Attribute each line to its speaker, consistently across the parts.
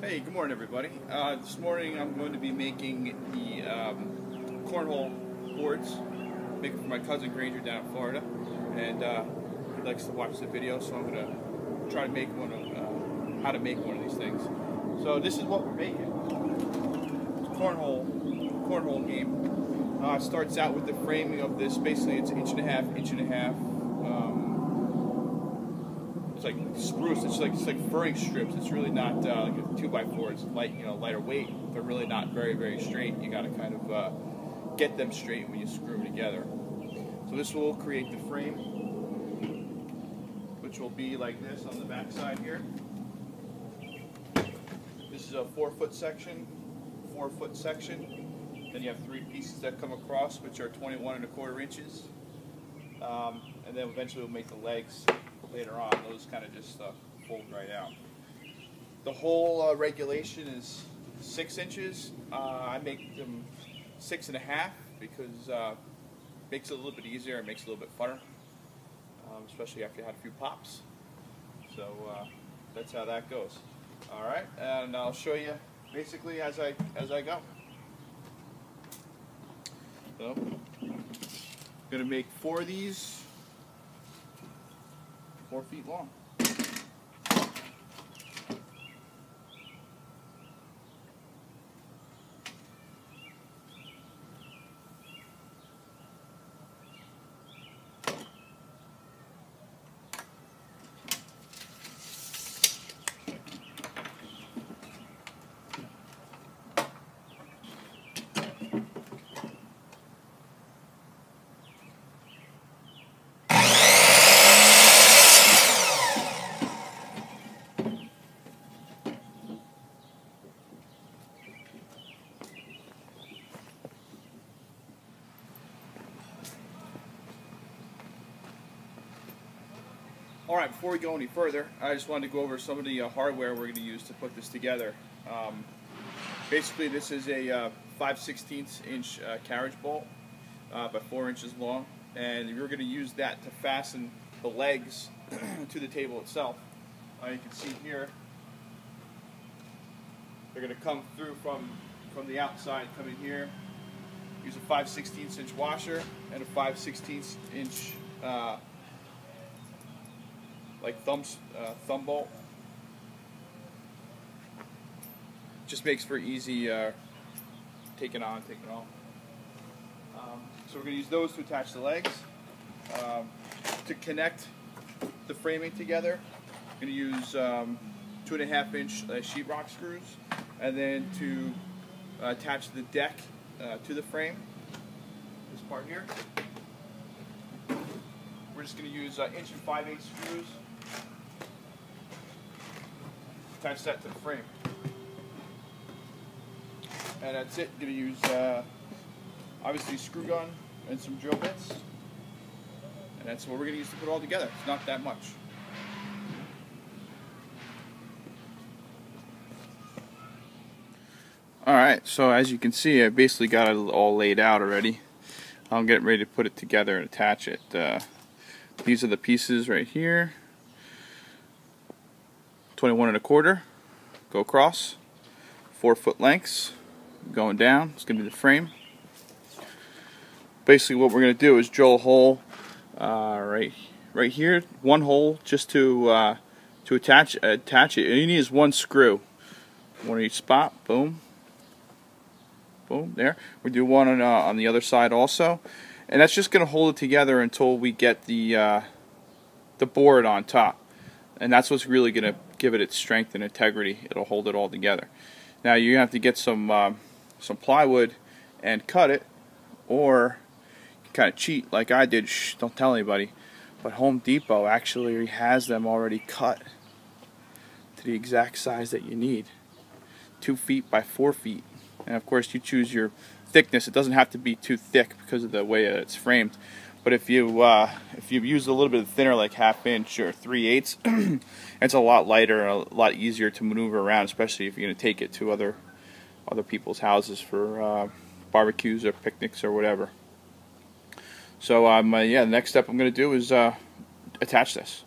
Speaker 1: Hey, good morning, everybody. This morning I'm going to be making the cornhole boards, making for my cousin Granger down in Florida, and he likes to watch the video, so I'm going to try to make one of how to make one of these things. So this is what we're making. It's a cornhole game. It starts out with the framing of this. Basically, it's inch and a half. It's like spruce. It's like furring strips. It's really not like a 2x4. It's light, lighter weight. They're really not very straight. You got to kind of get them straight when you screw them together. So this will create the frame, which will be like this on the back side here. This is a 4-foot section, 4-foot section. Then you have 3 pieces that come across, which are 21 1/4 inches. And then eventually we'll make the legs later on. Those kind of just fold right out. The whole regulation is 6 inches. I make them 6.5 because it makes it a little bit easier. It makes it a little bit funner, especially after you had a few pops. So that's how that goes. All right, and I'll show you basically as I go. So I'm gonna make 4 of these. 4 feet long. Alright, before we go any further, I just wanted to go over some of the hardware we're going to use to put this together. Basically, this is a 5/16 inch carriage bolt by 4 inches long, and we're going to use that to fasten the legs to the table itself. You can see here, they're going to come through from the outside, come in here, use a 5/16 inch washer and a 5/16 inch like thumb bolt. Just makes for easy taking on, taking off. So we're going to use those to attach the legs. To connect the framing together, I'm going to use 2.5 inch sheetrock screws, and then to attach the deck to the frame, this part here, we're just going to use 1 5/8 inch screws. Attach that to the frame. And that's it. Going to use obviously screw gun and some drill bits. And that's what we're going to use to put it all together. It's not that much. Alright, so as you can see, I basically got it all laid out already. I'm getting ready to put it together and attach it. These are the pieces right here. 21 1/4, go across, 4-foot lengths, going down. It's going to be the frame. Basically, what we're going to do is drill a hole right here, 1 hole just to attach it. And you need is 1 screw, 1 at each spot. Boom, boom. There. We do 1 on the other side also, and that's just going to hold it together until we get the board on top. And that's what's really going to give it its strength and integrity. It'll hold it all together. Now you have to get some plywood and cut it, or you can kind of cheat like I did. Shh, don't tell anybody. But Home Depot actually has them already cut to the exact size that you need. 2 feet by 4 feet. And of course you choose your thickness. It doesn't have to be too thick because of the way that it's framed. But if you use a little bit thinner, like 1/2 inch or 3/8, it's a lot lighter, a lot easier to maneuver around, especially if you're going to take it to other people's houses for barbecues or picnics or whatever. So yeah, the next step I'm going to do is attach this.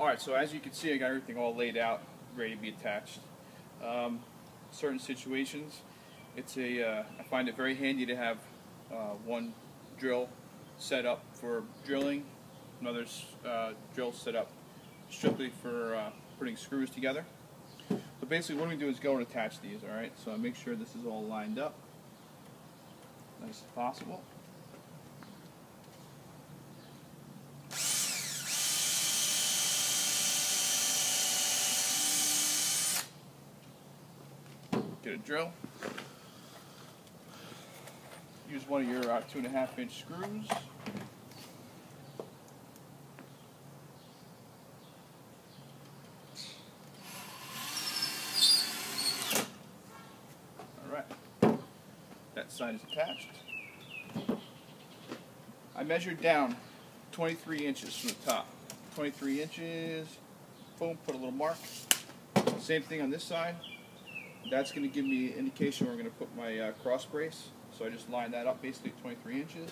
Speaker 1: Alright, so as you can see, I got everything all laid out, ready to be attached. Certain situations, I find it very handy to have one drill set up for drilling, another drill set up strictly for putting screws together. So basically what we do is go and attach these, alright? So I make sure this is all lined up, nice as possible. Get a drill. Use one of your 2.5-inch screws. Alright, that side is attached. I measured down 23 inches from the top. 23 inches, boom, put a little mark. Same thing on this side. That's going to give me an indication where I'm going to put my cross brace. So I just line that up basically at 23 inches.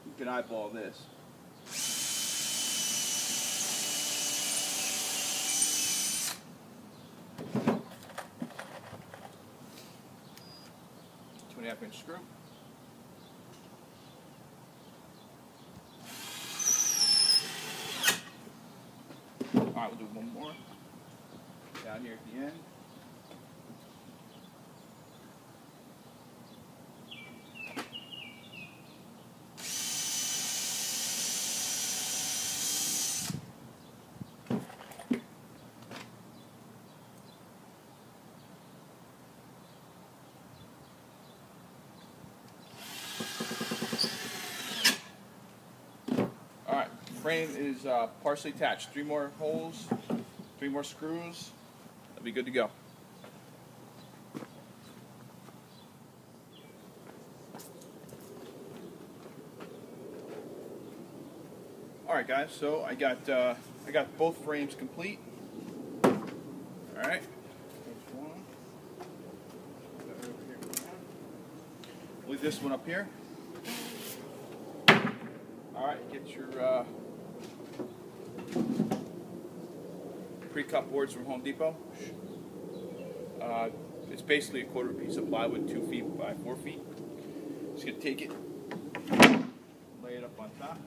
Speaker 1: You can eyeball this. Two 2.5-inch screw. Alright, we'll do one more. Down here at the end. Alright, frame is partially attached. 3 more holes, 3 more screws. Be good to go. All right, guys. So I got both frames complete. All right. There's one. Leave this one up here. All right. Get your pre-cut boards from Home Depot. It's basically a 1/4 piece of plywood, 2 feet by 4 feet. Just gonna take it, lay it up on top.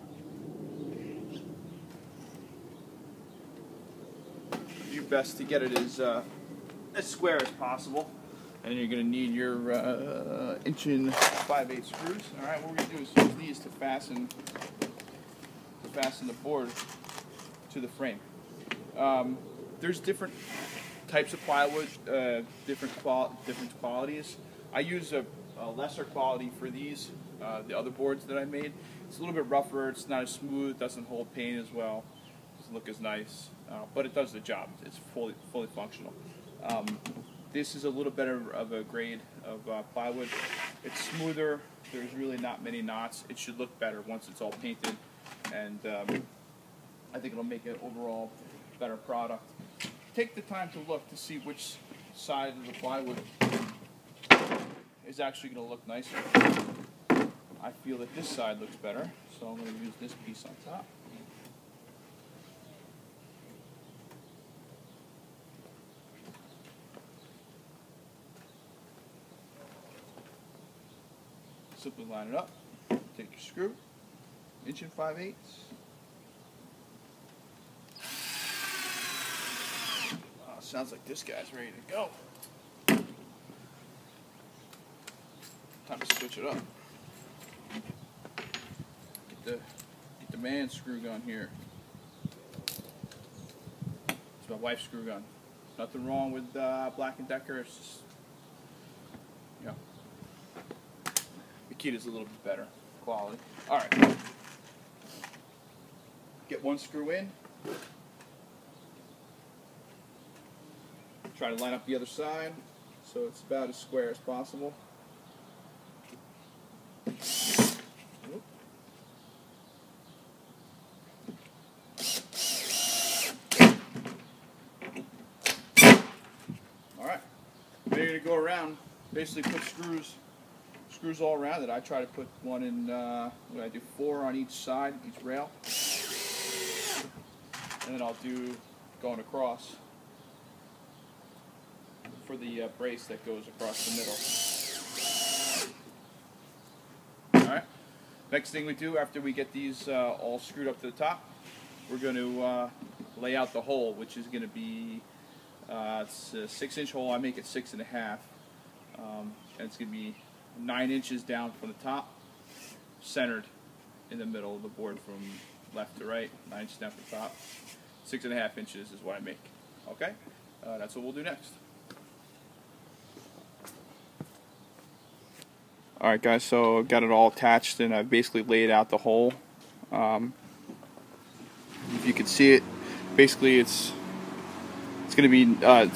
Speaker 1: Do best to get it as square as possible, and you're gonna need your 1 5/8 screws. All right, what we're gonna do is use these to fasten the board to the frame. There's different types of plywood, different qualities. I use a lesser quality for these, the other boards that I made. It's a little bit rougher, it's not as smooth, doesn't hold paint as well, doesn't look as nice, but it does the job. It's fully functional. This is a little better of a grade of plywood. It's smoother, there's really not many knots. It should look better once it's all painted, and I think it'll make an overall better product. Take the time to look to see which side of the plywood is actually going to look nicer. I feel that this side looks better, so I'm going to use this piece on top. Simply line it up, take your screw, 1 5/8. Sounds like this guy's ready to go. Time to switch it up. Get the man screw gun here. It's my wife's screw gun. Nothing wrong with Black & Decker. It's just, you know, Makita's a little bit better quality. All right. Get one screw in. Try to line up the other side so it's about as square as possible. Alright, then you're going to go around, basically put screws all around it. I try to put one in, I do 4 on each side, each rail. and then I'll do going across for the brace that goes across the middle. Alright, next thing we do after we get these all screwed up to the top, we're going to lay out the hole, which is going to be it's a 6-inch hole. I make it 6.5, and it's going to be 9 inches down from the top, centered in the middle of the board from left to right, 9 inches down from the top. 6.5 inches is what I make. Okay, that's what we'll do next. Alright guys, so I've got it all attached and I've basically laid out the hole. If you can see it, basically it's going to be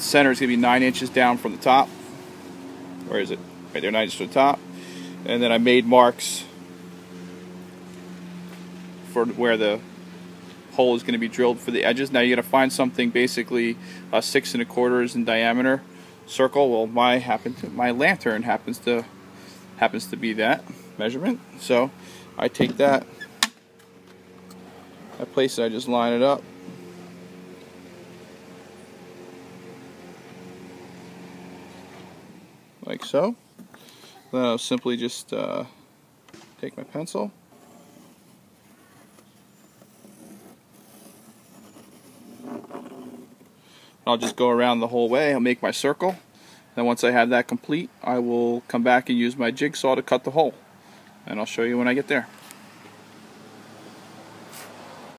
Speaker 1: center is going to be 9 inches down from the top. Where is it? Right there, 9 inches from the top. And then I made marks for where the hole is going to be drilled for the edges. Now you're going to find something basically 6 1/4 in diameter circle. Well, my lantern happens to be that measurement. So I take that, I place it, I just line it up. Like so. Then I'll simply just take my pencil. I'll just go around the whole way. I'll make my circle. Then once I have that complete, I will come back and use my jigsaw to cut the hole. And I'll show you when I get there.